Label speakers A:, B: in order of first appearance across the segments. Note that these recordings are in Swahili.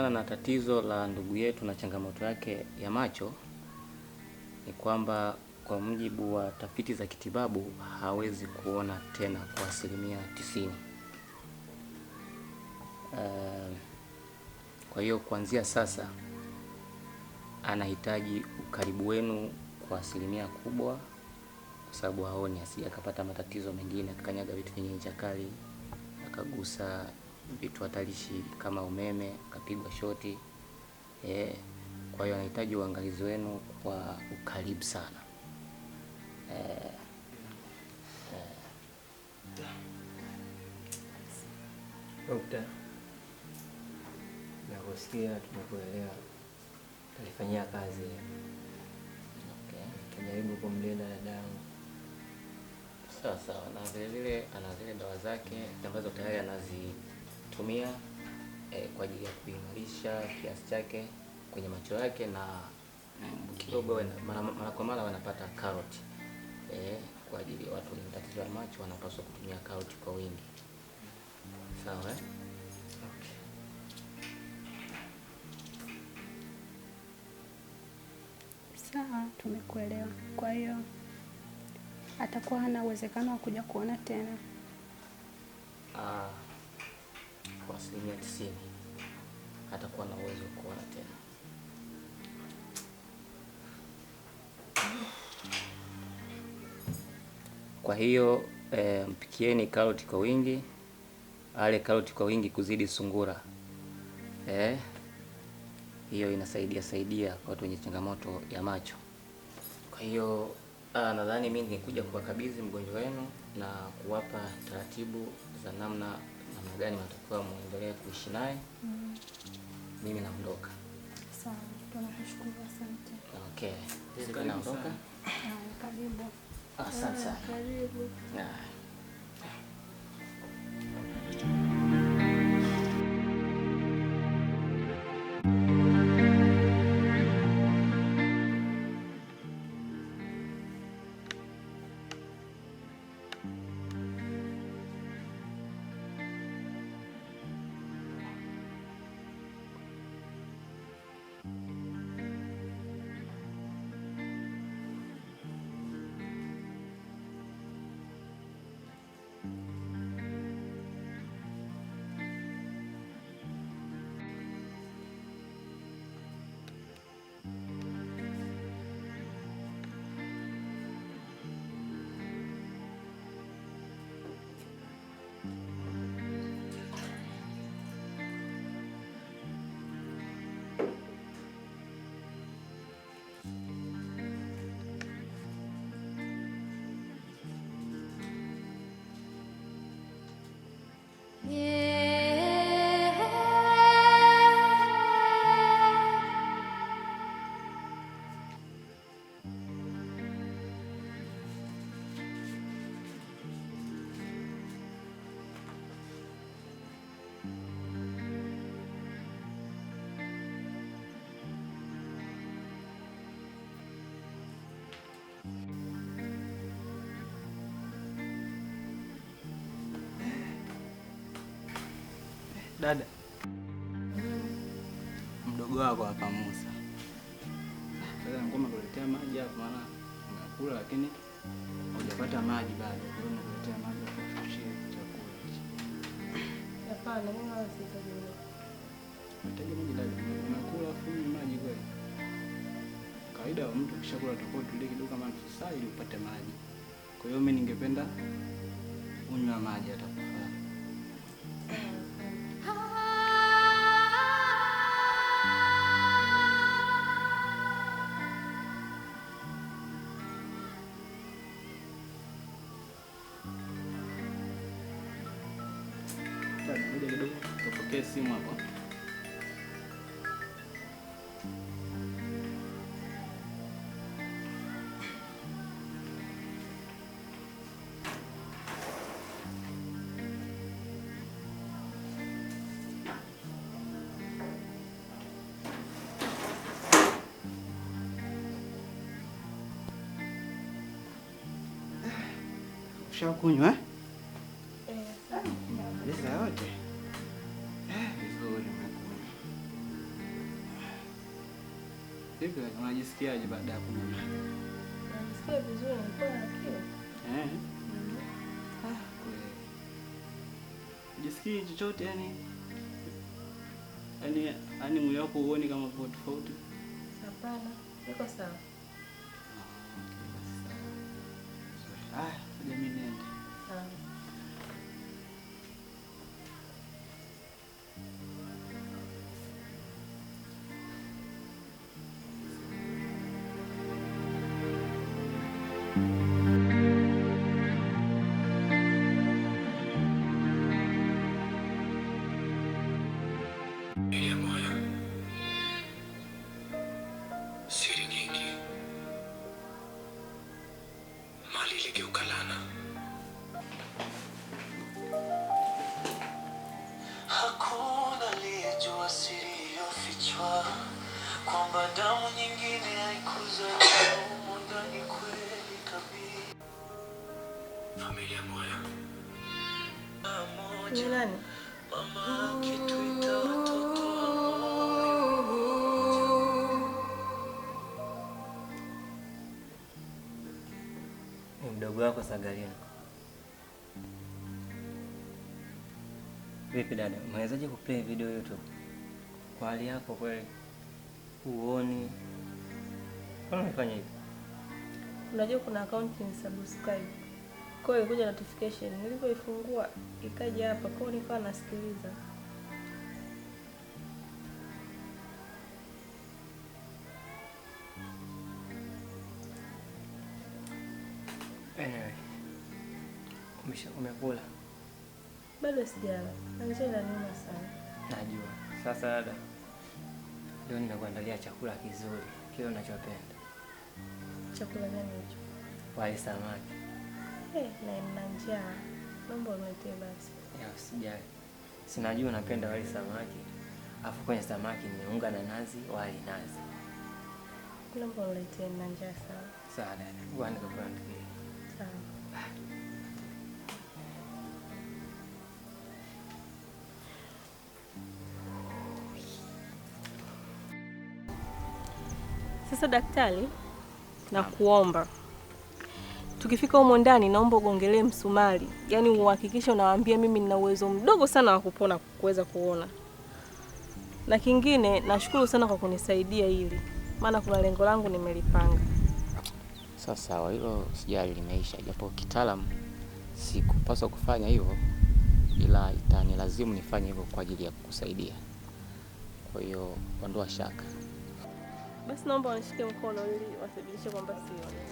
A: Kutokana na tatizo la ndugu yetu na changamoto yake ya macho, ni kwamba kwa mujibu wa tafiti za kitibabu hawezi kuona tena kwa 90%. Kwa hiyo kuanzia sasa anahitaji ukaribu wenu kwa 100%, kwa sababu haoni, asije akapata matatizo mengine, akakanyaga vitu vyenye ncha kali, akagusa vitu hatarishi kama umeme, akapigwa shoti. Kwa hiyo anahitaji uangalizi wenu kwa ukaribu sana.
B: Dokta, nakusikia, tumekuelewa, tulifanyia kazi. Tujaribu kumlinda dadangu.
A: Sawa, na vile ana zile dawa zake ambazo tayari anazitumia kwa ajili ya kuimarisha kiasi chake kwenye macho yake, na kidogo mara kwa mara wanapata karoti. Kwa ajili ya watu wenye tatizo la macho wanapaswa kutumia karoti kwa wingi. Sawa, Okay.
C: Sawa, tumekuelewa. Kwa hiyo atakuwa hana uwezekano wa kuja kuona tena?
A: Kwa 90% atakuwa na uwezo wa kuona tena. Kwa hiyo mpikieni karoti kwa wingi, ale karoti kwa wingi kuzidi sungura. Hiyo inasaidia kwa watu wenye changamoto ya macho. Kwa hiyo nadhani mimi nikuja kuwakabidhi mgonjwa wenu na kuwapa taratibu za namna gani mtakuwa muendelee kuishi naye. Mimi naondoka.
C: Sawa, tunashukuru, asante.
A: Okay. Sisi naondoka.
C: Karibu.
A: Asante sana.
C: Karibu.
D: Dada, mdogo wako hapa Musa. Sasa ngoma kuletea maji hapa, maana umekula lakini hujapata maji bado. Kwa hiyo nakuletea maji kwa kushia chakula hichi.
C: Hapana, mimi wala sihitaji maji.
D: Unahitaji maji dada? Unakula kunywa maji kweli? Kawaida mtu kishakula atakuwa tulie kidogo kama nusu saa ili upate maji. Kwa hiyo mimi ningependa unywe maji atakufaa. Ngoja kidogo tupokee simu hapo. Ushakunywa? Sasa yote. Vizuri umekunywa. Vipi unajisikiaje baada ya kunywa maji?
E: Najisikia vizuri, nilikuwa na kiu.
D: Kweli. Jisikii chochote yani mwili wako uone kama kwa tofauti?
E: Hapana, niko sawa.
D: Ngoja mimi niende.
F: Siri nyingi mali iligeuka laana. Hakuna aliyejua siri iliyofichwa, kwamba damu nyingine haikuzaliwa humu ndani kweli kabisa. Familia moja
E: Ni nani?
F: mama akituita watoto
B: Ni mdogo wako Sagalina. Vipi dada, umewezaje kuplay video YouTube? Kwa hali yako kweli huoni? Mbona unafanya hivi?
E: Unajua kuna account ni subscribe. Kwa hiyo ilikuja notification. Nilipoifungua ikaja hapa, kwa hiyo nikawa nasikiliza.
B: Anyway, umekula?
E: Bado sijala. Njaa inaniuma sana.
B: Najua. Sasa dada, leo nimekuandalia chakula kizuri, kile unachopenda.
E: Chakula gani hicho?
B: Wali samaki.
E: Na nina njaa. Naomba uniletee basi.
B: Ya usijali. Sinajua unapenda wali samaki. Afu kwenye samaki ni unga na nazi, wali nazi.
E: Naomba uniletee, nina njaa sana.
B: Sawa dada, ngoja nikuandalie.
E: Sawa. Sasa daktari, na kuomba tukifika humo ndani, naomba ugongelee msumari, yaani uhakikishe unawaambia mimi nina uwezo mdogo sana wa kupona, kuweza kuona. Na kingine, nashukuru sana kwa kunisaidia hili, maana kuna lengo langu nimelipanga.
A: Sawa, hilo sijali, limeisha. Japo kitaalamu sikupaswa kufanya hivyo, ila itanilazimu nifanye hivyo kwa ajili ya kukusaidia. Kwa hiyo ondoa shaka.
E: Basi naomba wanishike mkono ili wathibitishe kwamba sio.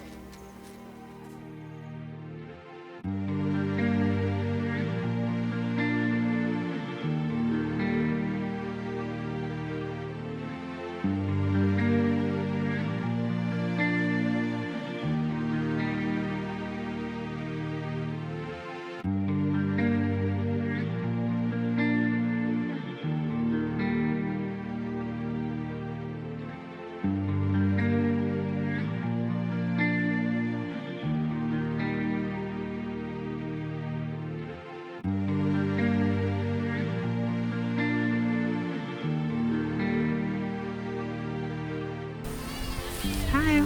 C: Haya,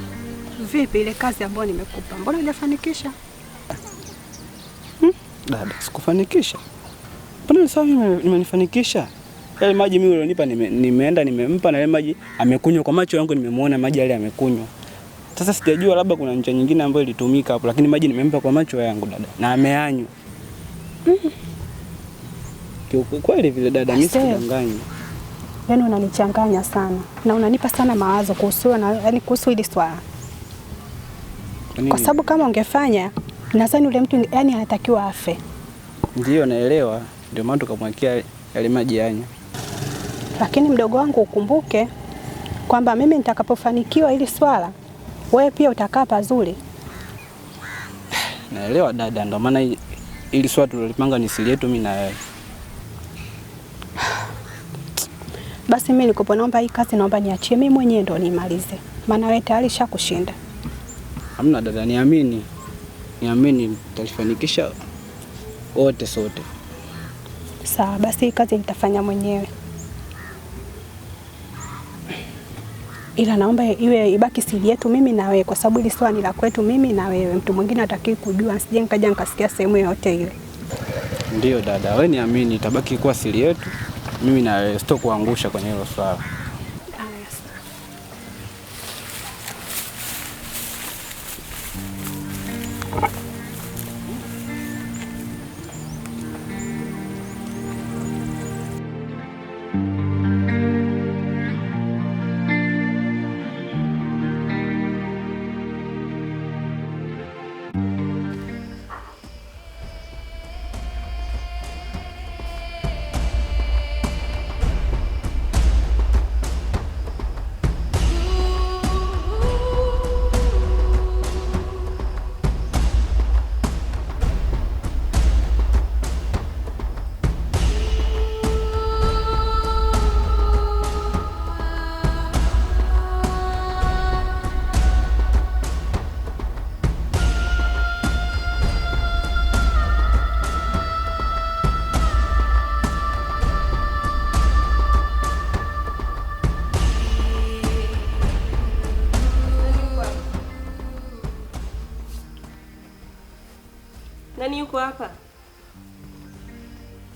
C: vipi ile kazi ambayo nimekupa? Mbona hujafanikisha?
D: Dada, sikufanikisha. Mbona sawa nimenifanikisha? Yale maji mimi ulionipa nimeenda nimempa, na yale maji amekunywa. Kwa macho yangu nimemwona maji yale amekunywa. Sasa sijajua labda kuna njia nyingine ambayo ilitumika hapo, lakini maji nimempa kwa macho yangu dada, na ameanywa. Kweli vile dada, mimi sikudanganya.
C: Yaani unanichanganya sana na unanipa sana mawazo kuhusu hili swala. Kwa sababu kama ungefanya, nadhani yule mtu yani anatakiwa afe.
D: Ndio naelewa, ndio maana tukamwekea yale maji yanywe.
C: Lakini mdogo wangu, ukumbuke kwamba mimi nitakapofanikiwa hili swala, wewe pia utakaa pazuri.
D: Naelewa dada, ndio maana ili swala tulilopanga ni siri yetu mimi na wewe.
C: Basi mimi niko naomba hii kazi naomba niachie mimi mwenyewe ndo nimalize. Maana wewe tayari shakushinda.
D: Hamna dada, niamini. Niamini nitafanikisha wote sote.
C: Sawa, basi hii kazi nitafanya mwenyewe. ila naomba ibaki siri yetu mimi na wewe, kwa sababu hili swala ni la kwetu mimi na wewe. Mtu mwingine hataki kujua, sije nikaja nikasikia sehemu yoyote ile.
D: Ndio dada, wewe niamini, itabaki kuwa siri yetu mimi na wewe, sitokuangusha kwenye hilo swala.
E: Nani yuko hapa?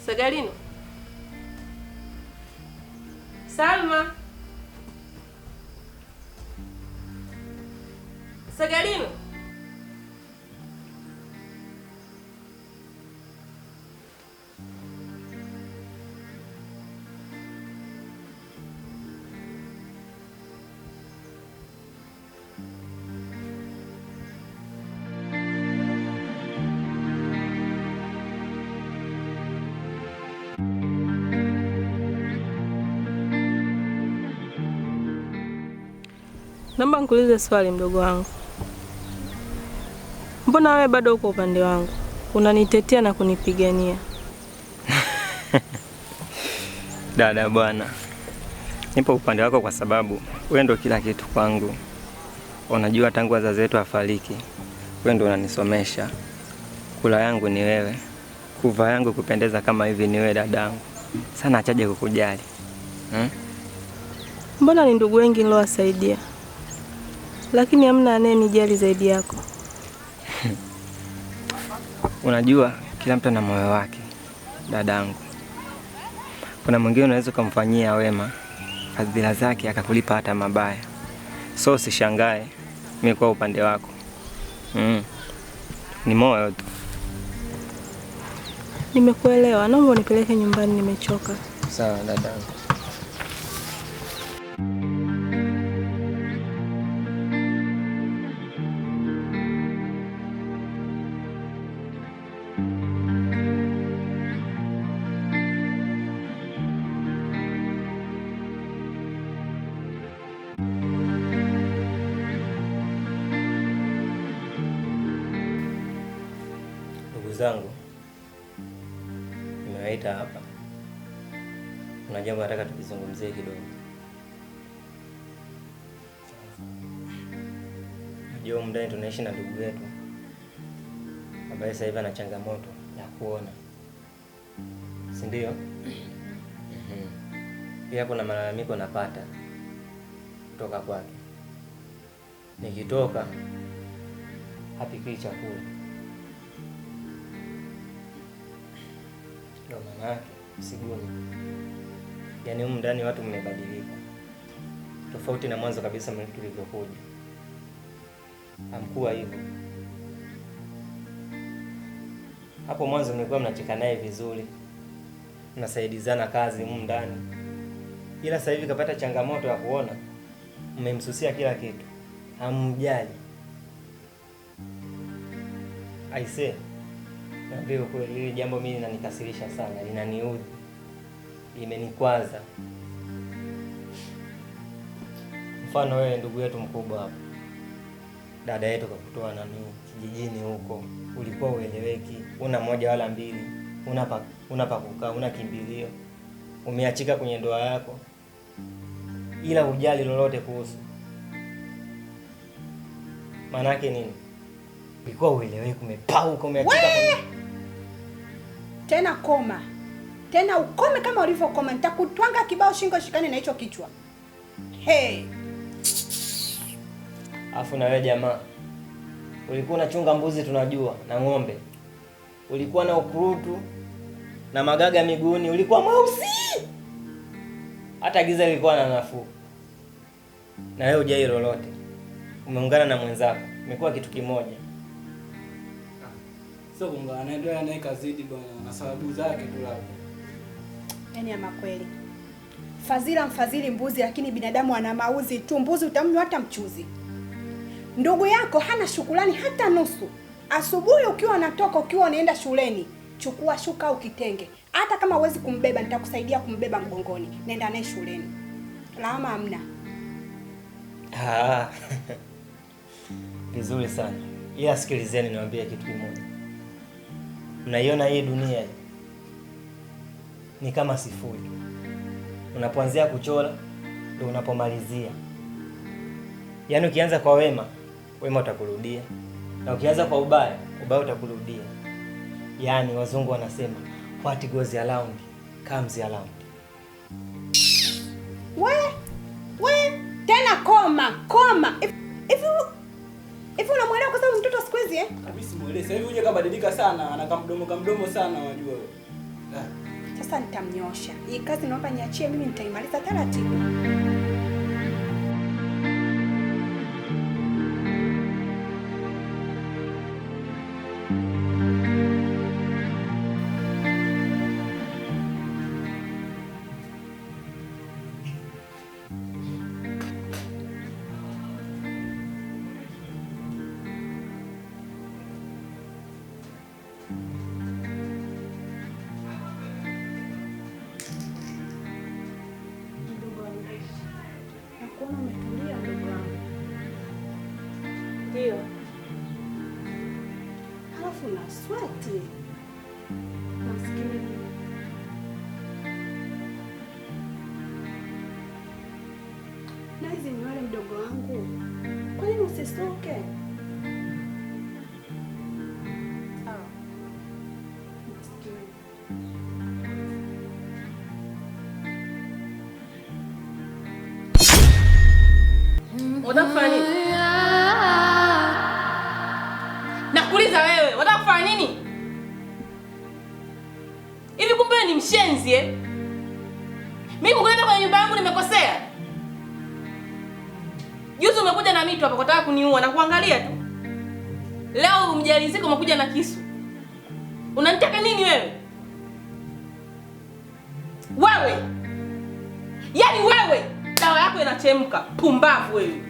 E: Sagalino? Salma? Sagalino? Naomba nikuulize swali mdogo wangu. Mbona wewe bado uko upande wangu? Unanitetea na kunipigania.
B: Dada bwana, nipo upande wako kwa sababu wewe ndo kila kitu kwangu. Unajua tangu wazazi wetu wafariki, wewe ndo unanisomesha. Kula yangu ni wewe. Kuvaa yangu kupendeza kama hivi ni wewe dadangu. Sana achaje kukujali.
E: Mbona ni ndugu wengi nilowasaidia, lakini hamna anayenijali zaidi yako.
B: Unajua kila mtu ana moyo wake dadangu. Kuna mwingine unaweza kumfanyia wema, fadhila zake akakulipa hata mabaya. So usishangae mimi kwa upande wako. Ni moyo tu.
E: Nimekuelewa, naomba unipeleke nyumbani, nimechoka.
B: Sawa dadangu. Zangu nimewaita hapa, kuna jambo nataka tukizungumzie kidogo. Najua mndani tunaishi na ndugu yetu ambaye sasa hivi ana changamoto ya kuona, si ndio? Pia kuna malalamiko napata kutoka kwake. Nikitoka hapikii chakula. Ndio maana yake usiguni. Yaani humu ndani watu mmebadilika. Tofauti na mwanzo kabisa mlivyokuja. Hamkuwa hivyo. Hapo mwanzo mlikuwa mnacheka naye vizuri. Mnasaidizana kazi humu ndani. Ila sasa hivi kapata changamoto ya kuona, mmemsusia kila kitu. Hamjali. Aise. Ndio kweli hili jambo mimi linanikasirisha sana, linaniudhi. Limenikwaza. Mfano wewe ndugu yetu mkubwa hapa. Dada yetu kakutoa nani kijijini huko. Ulikuwa ueleweki, una moja wala mbili. Una pa kukaa, una kimbilio. Umeachika kwenye ndoa yako. Ila hujali lolote kuhusu. Maana yake nini? Ulikuwa ueleweki, umepauka, umeachika kwenye...
C: Tena koma. Tena ukome kama ulivyokoma. Nitakutwanga kibao shingo shikane na hicho kichwa. Hey.
B: Alafu na wewe jamaa, ulikuwa unachunga mbuzi tunajua na ng'ombe. Ulikuwa na ukurutu na magaga miguuni, ulikuwa mweusi. Hata giza lilikuwa na nafuu. Na leo hujai lolote. Umeungana na mwenzako. Imekuwa kitu kimoja.
D: Sio kuungana naye, ndio anaye kazidi bwana, na sababu zake tu labda.
C: Yaani ama kweli. Fadhila mfadhili mbuzi, lakini binadamu ana mauzi tu. Mbuzi utamnywa hata mchuzi. Ndugu yako hana shukrani hata nusu. Asubuhi ukiwa unatoka, ukiwa unaenda shuleni, chukua shuka au kitenge. Hata kama huwezi kumbeba, nitakusaidia kumbeba mgongoni. Nenda naye shuleni. Lawama hamna.
B: Vizuri sana. Ila sikilizeni niwaambie kitu kimoja. Mnaiona hii dunia hii ni kama sifuri. Unapoanzia kuchora ndio unapomalizia. Yaani ukianza kwa wema, wema utakurudia. Na ukianza kwa ubaya, ubaya utakurudia. Yaani wazungu wanasema what goes around comes around.
C: We, tena koma. Hivi unamwelewa kwa sababu mtoto siku hizi
D: Kabisa simuelewi. Sasa hivi uje kabadilika sana, ana kamdomo sana wajua wewe.
C: Sasa nitamnyosha. Hii kazi naomba niachie mimi, nitaimaliza taratibu. Nakuona umetulia ndugu wangu.
E: Ndio.
C: Halafu na sweti. Maskini. Na hizi nywele mdogo wangu. Kwa nini usisoke? Sawa. Maskini.
E: Unataka kufanya nini? Nakuuliza wewe, unataka kufanya nini? Hivi kumbe wewe ni mshenzi eh? Mimi kukuleta kwenye nyumba yangu nimekosea? Juzi umekuja na mito hapa kutaka kuniua na kuangalia tu. Leo umjalizika umekuja na kisu. Unanitaka nini wewe? Wewe! Yaani wewe dawa yako inachemka. Pumbavu wewe.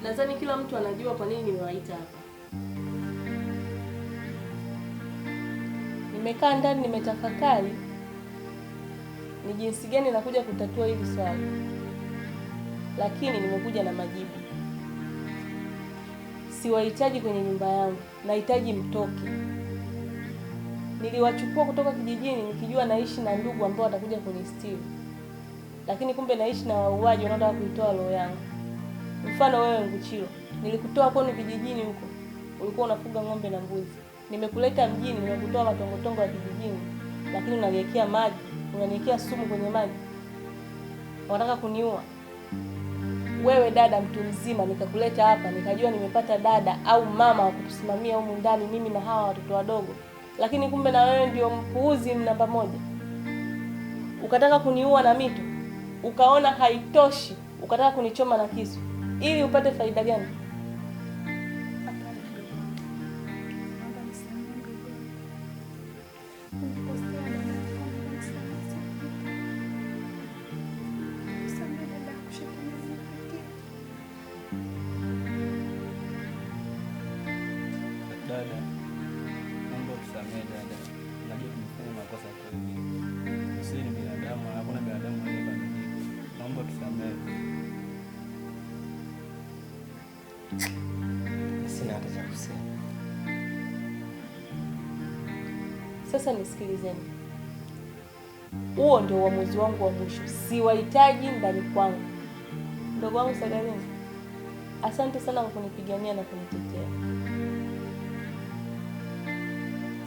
E: Nadhani kila mtu anajua kwa nini nimewaita hapa. Nimekaa ndani nimetafakari ni jinsi gani nakuja kutatua hili swali. Lakini nimekuja na majibu. Siwahitaji kwenye nyumba yangu, nahitaji mtoke. Niliwachukua kutoka kijijini nikijua naishi na ndugu ambao watakuja kunistiri. Lakini kumbe naishi na wauaji wanaotaka kuitoa roho yangu. Mfano wewe Nguchiro, nilikutoa kwenu kijijini huko. Ulikuwa unafuga ng'ombe na mbuzi. Nimekuleta mjini, nimekutoa matongotongo ya kijijini. Lakini unaniwekea maji, unaniwekea sumu kwenye maji. Unataka kuniua. Wewe dada mtu mzima nikakuleta hapa, nikajua nimepata dada au mama wa kutusimamia humu ndani mimi na hawa watoto wadogo. Lakini kumbe na wewe ndio mpuuzi namba moja. Ukataka kuniua na mito. Ukaona haitoshi, ukataka kunichoma na kisu. Ili upate faida gani?
D: Dada, naomba utusamehe dada. Najua tumefanya makosa kweli. Sisi ni binadamu, hakuna binadamu aliyekamilika. Naomba utusamehe.
B: Sina hata cha kusema.
E: Sasa nisikilizeni, huo ndio uamuzi wangu wa mwisho. Siwahitaji ndani kwangu. Ndogo wangu Sagalini, asante sana kwa kunipigania na kunitetea.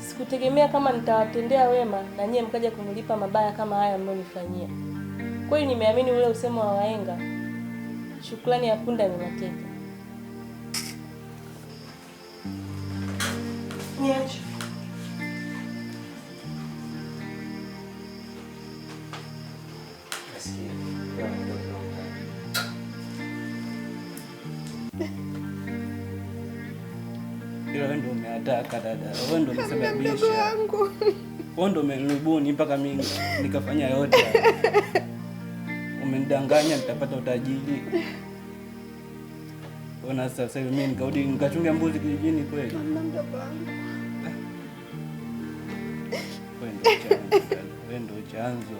E: Sikutegemea kama nitawatendea wema na nyie mkaja kunilipa mabaya kama haya mlionifanyia. Kweli nimeamini ule usemo wa wahenga, shukrani ya punda ni mateke. Niache.
D: Wewe ndio umeataka dada. Wewe ndio umesababisha. Wewe ndio umenibuni mpaka mimi nikafanya yote. Umenidanganya nitapata utajiri. Ona sasa mimi nikarudi nikachunga mbuzi kijijini kweli. Wewe ndio chanzo.